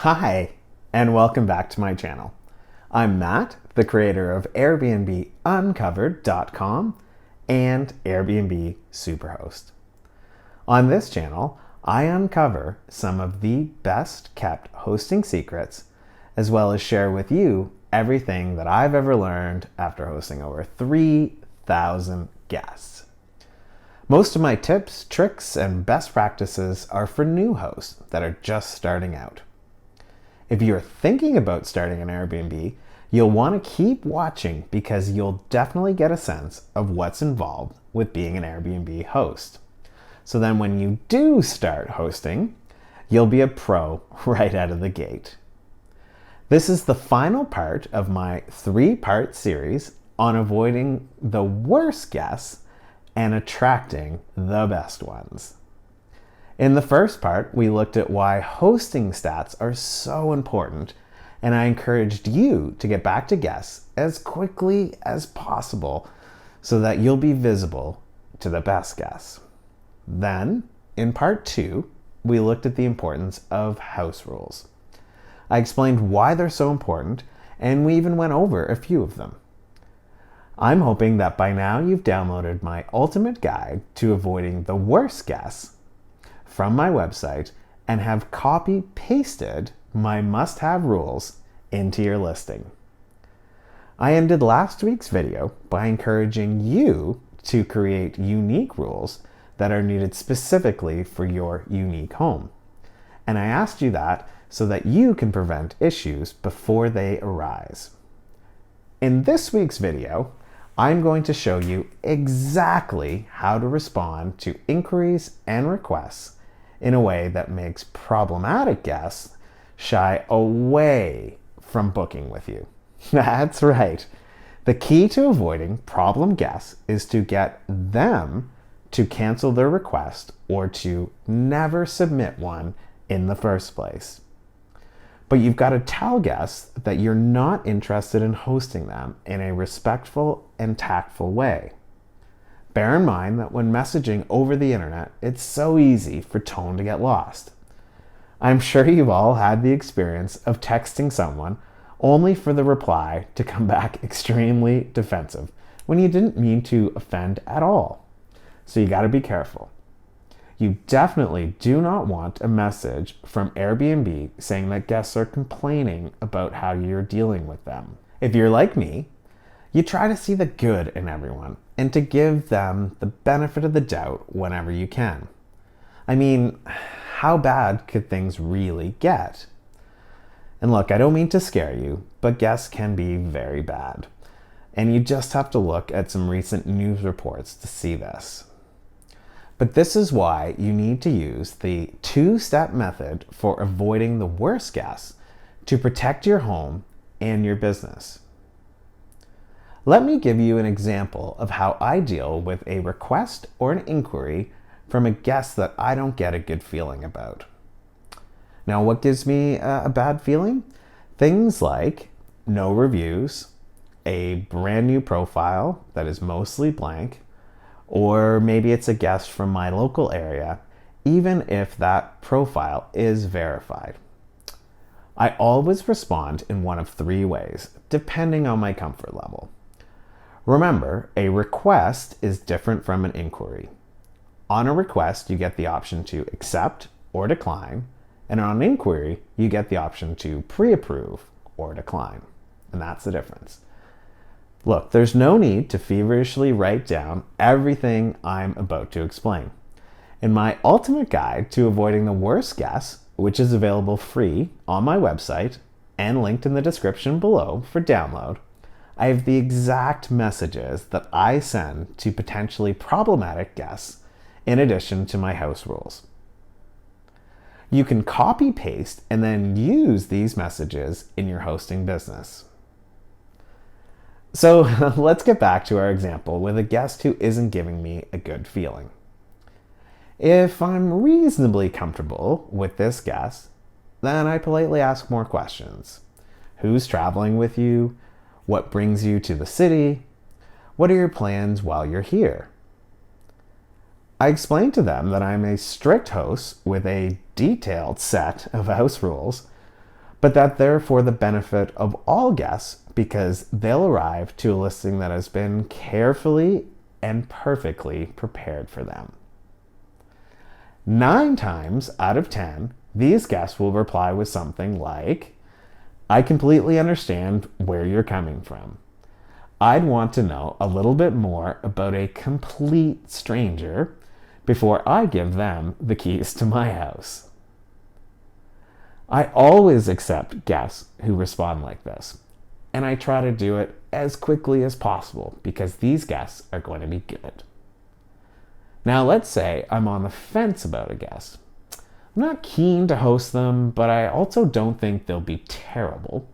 Hi, and welcome back to my channel. I'm Matt, the creator of AirbnbUncovered.com and Airbnb Superhost. On this channel, I uncover some of the best kept hosting secrets, as well as share with you everything that I've ever learned after hosting over 3,000 guests. Most of my tips, tricks, and best practices are for new hosts that are just starting out. If you're thinking about starting an Airbnb, you'll want to keep watching because you'll definitely get a sense of what's involved with being an Airbnb host. So then when you do start hosting, you'll be a pro right out of the gate. This is the final part of my 3-part series on avoiding the worst guests and attracting the best ones. In the first part, we looked at why hosting stats are so important, and I encouraged you to get back to guests as quickly as possible so that you'll be visible to the best guests. Then, in part 2, we looked at the importance of house rules. I explained why they're so important, and we even went over a few of them. I'm hoping that by now you've downloaded my ultimate guide to avoiding the worst guests from my website and have copy-pasted my must-have rules into your listing. I ended last week's video by encouraging you to create unique rules that are needed specifically for your unique home. And I asked you that so that you can prevent issues before they arise. In this week's video, I'm going to show you exactly how to respond to inquiries and requests in a way that makes problematic guests shy away from booking with you. That's right. The key to avoiding problem guests is to get them to cancel their request or to never submit one in the first place. But you've got to tell guests that you're not interested in hosting them in a respectful and tactful way. Bear in mind that when messaging over the internet, it's so easy for tone to get lost. I'm sure you've all had the experience of texting someone only for the reply to come back extremely defensive when you didn't mean to offend at all. So you got to be careful. You definitely do not want a message from Airbnb saying that guests are complaining about how you're dealing with them. If you're like me, you try to see the good in everyone and to give them the benefit of the doubt whenever you can. I mean, how bad could things really get? And look, I don't mean to scare you, but guests can be very bad. And you just have to look at some recent news reports to see this. But this is why you need to use the 2-step method for avoiding the worst guests to protect your home and your business. Let me give you an example of how I deal with a request or an inquiry from a guest that I don't get a good feeling about. Now, what gives me a bad feeling? Things like no reviews, a brand new profile that is mostly blank, or maybe it's a guest from my local area, even if that profile is verified. I always respond in one of 3 ways, depending on my comfort level. Remember, a request is different from an inquiry. On a request, you get the option to accept or decline, and on an inquiry, you get the option to pre-approve or decline. And that's the difference. Look, there's no need to feverishly write down everything I'm about to explain. In my ultimate guide to avoiding the worst guests, which is available free on my website and linked in the description below for download, I have the exact messages that I send to potentially problematic guests in addition to my house rules. You can copy paste and then use these messages in your hosting business. So let's get back to our example with a guest who isn't giving me a good feeling. If I'm reasonably comfortable with this guest, then I politely ask more questions. Who's traveling with you? What brings you to the city? What are your plans while you're here? I explain to them that I'm a strict host with a detailed set of house rules, but that they're for the benefit of all guests because they'll arrive to a listing that has been carefully and perfectly prepared for them. 9 times out of 10, these guests will reply with something like, "I completely understand where you're coming from. I'd want to know a little bit more about a complete stranger before I give them the keys to my house." I always accept guests who respond like this, and I try to do it as quickly as possible because these guests are going to be good. Now, let's say I'm on the fence about a guest. I'm not keen to host them, but I also don't think they'll be terrible.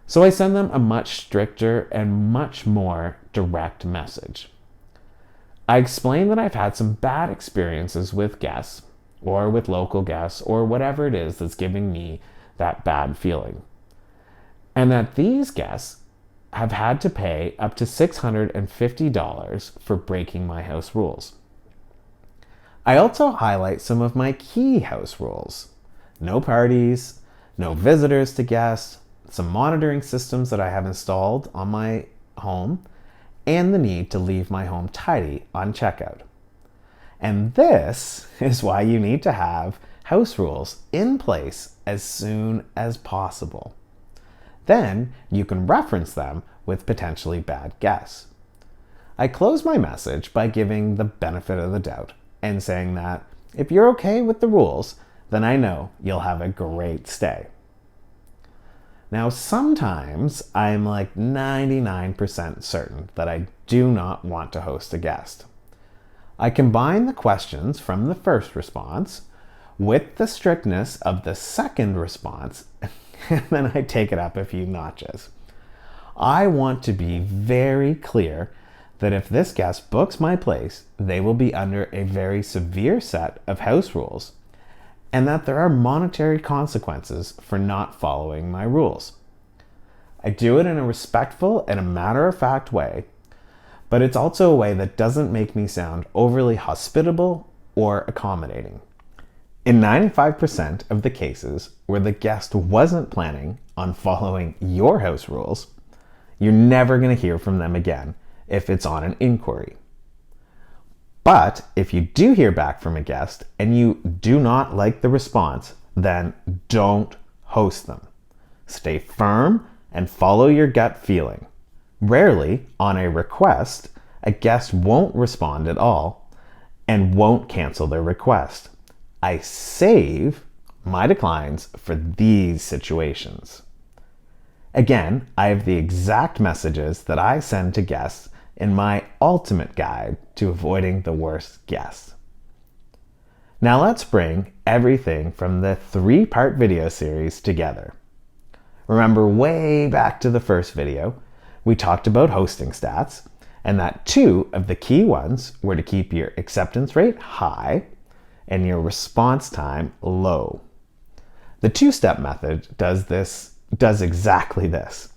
So I send them a much stricter and much more direct message. I explain that I've had some bad experiences with guests, or with local guests, or whatever it is that's giving me that bad feeling. And that these guests have had to pay up to $650 for breaking my house rules. I also highlight some of my key house rules. No parties, no visitors to guests, some monitoring systems that I have installed on my home, and the need to leave my home tidy on checkout. And this is why you need to have house rules in place as soon as possible. Then you can reference them with potentially bad guests. I close my message by giving the benefit of the doubt and saying that if you're okay with the rules, then I know you'll have a great stay. Now, sometimes I'm like 99% certain that I do not want to host a guest. I combine the questions from the first response with the strictness of the second response, and then I take it up a few notches. I want to be very clear that if this guest books my place, they will be under a very severe set of house rules, and that there are monetary consequences for not following my rules. I do it in a respectful and a matter-of-fact way, but it's also a way that doesn't make me sound overly hospitable or accommodating. In 95% of the cases where the guest wasn't planning on following your house rules, you're never going to hear from them again if it's on an inquiry. But if you do hear back from a guest and you do not like the response, then don't host them. Stay firm and follow your gut feeling. Rarely, on a request, a guest won't respond at all and won't cancel their request. I save my declines for these situations. Again, I have the exact messages that I send to guests in my ultimate guide to avoiding the worst guests. Now let's bring everything from the 3-part video series together. Remember way back to the first video, we talked about hosting stats, and that 2 of the key ones were to keep your acceptance rate high and your response time low. The 2-step method does exactly this.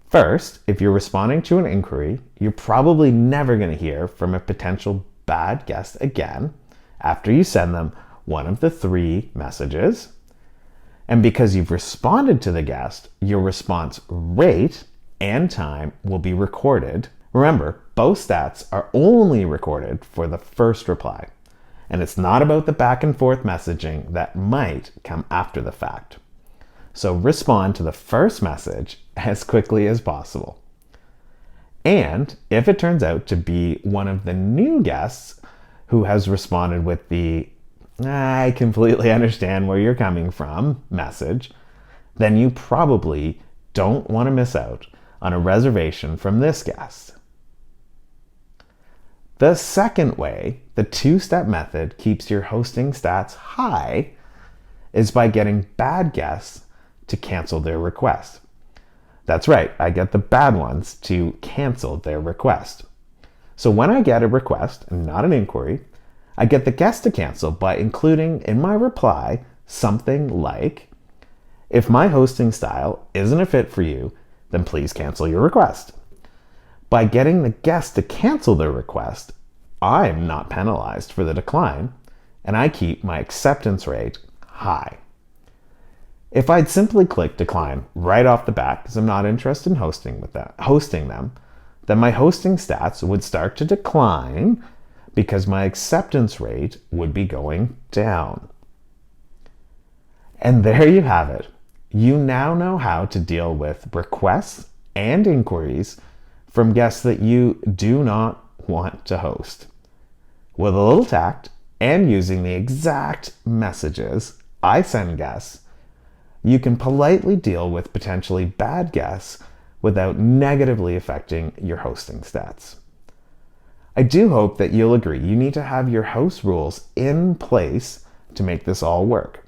First, if you're responding to an inquiry, you're probably never going to hear from a potential bad guest again after you send them one of the 3 messages. And because you've responded to the guest, your response rate and time will be recorded. Remember, both stats are only recorded for the first reply, and it's not about the back and forth messaging that might come after the fact. So respond to the first message as quickly as possible. And if it turns out to be one of the new guests who has responded with the "I completely understand where you're coming from" message, then you probably don't want to miss out on a reservation from this guest. The second way the 2-step method keeps your hosting stats high is by getting bad guests to cancel their request. That's right, I get the bad ones to cancel their request. So when I get a request, and not an inquiry, I get the guest to cancel by including in my reply something like, "If my hosting style isn't a fit for you, then please cancel your request." By getting the guest to cancel their request, I'm not penalized for the decline, and I keep my acceptance rate high. If I'd simply click decline right off the bat because I'm not interested in hosting them, then my hosting stats would start to decline because my acceptance rate would be going down. And there you have it. You now know how to deal with requests and inquiries from guests that you do not want to host. With a little tact and using the exact messages I send guests, you can politely deal with potentially bad guests without negatively affecting your hosting stats. I do hope that you'll agree you need to have your host rules in place to make this all work.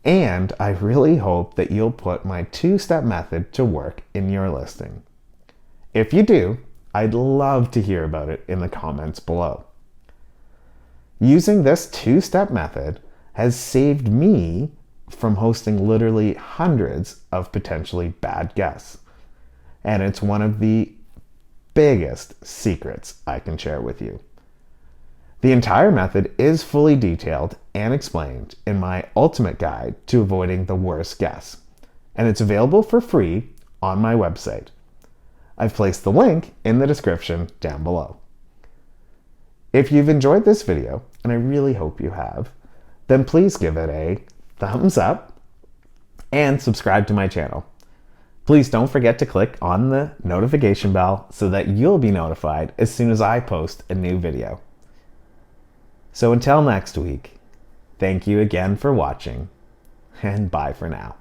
And I really hope that you'll put my two-step method to work in your listing. If you do, I'd love to hear about it in the comments below. Using this two-step method has saved me from hosting literally hundreds of potentially bad guests. And it's one of the biggest secrets I can share with you. The entire method is fully detailed and explained in my ultimate guide to avoiding the worst guests, and it's available for free on my website. I've placed the link in the description down below. If you've enjoyed this video, and I really hope you have, then please give it a thumbs up and subscribe to my channel. Please don't forget to click on the notification bell so that you'll be notified as soon as I post a new video. So until next week, thank you again for watching, and bye for now.